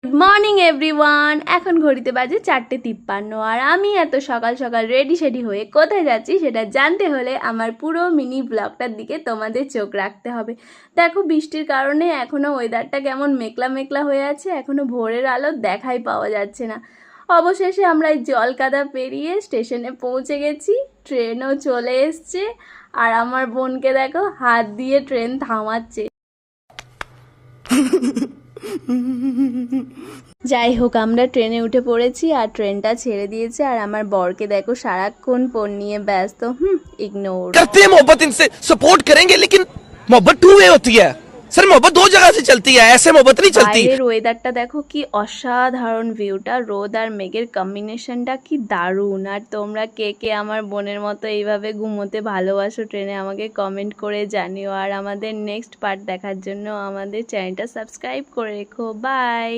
Good morning everyone. এখন ঘড়িতে বাজে 4:53 আর আমি এত সকাল সকাল রেডি হয়ে কোথায় যাচ্ছি সেটা জানতে হলে আমার পুরো মিনি ব্লগটার দিকে তোমাদের চোখ রাখতে হবে। দেখো, বৃষ্টির কারণে এখনও ওয়েদারটা কেমন মেঘলা মেঘলা হয়ে আছে, এখনও ভোরের আলো দেখাই পাওয়া যাচ্ছে না। অবশেষে আমরা এই জলকাদা পেরিয়ে স্টেশনে পৌঁছে গেছি, ট্রেনও চলে এসছে। আর আমার বোনকে দেখো হাত দিয়ে ট্রেন থামাচ্ছে। যাই হোক, আমরা ট্রেনে উঠে পড়েছি আর ট্রেনটা ছেড়ে দিয়েছে। আর আমার বরকে দেখো সারাক্ষণ ফোন নিয়ে ব্যস্ত। ইগনোর करते हैं मोहब्बत, इनसे सपोर्ट करेंगे, लेकिन मोहब्बत टू वे होती है सर। मोहब्बत दो जगह से चलती है, ऐसे मोहब्बत नहीं चलती। বাইরের ওয়েদারটা দেখো কি অসাধারণ, ভিউটা, রোদ আর মেঘের কম্বিনেশনটা কি দারুণ। আর তোমরা কে কে আমার বোনের মতো এইভাবে ঘুমোতে ভালোবাসো ট্রেনে আমাকে কমেন্ট করে জানিও। আর আমাদের নেক্সট পার্ট দেখার জন্য আমাদের চ্যানেলটা সাবস্ক্রাইব করে রেখো। বাই।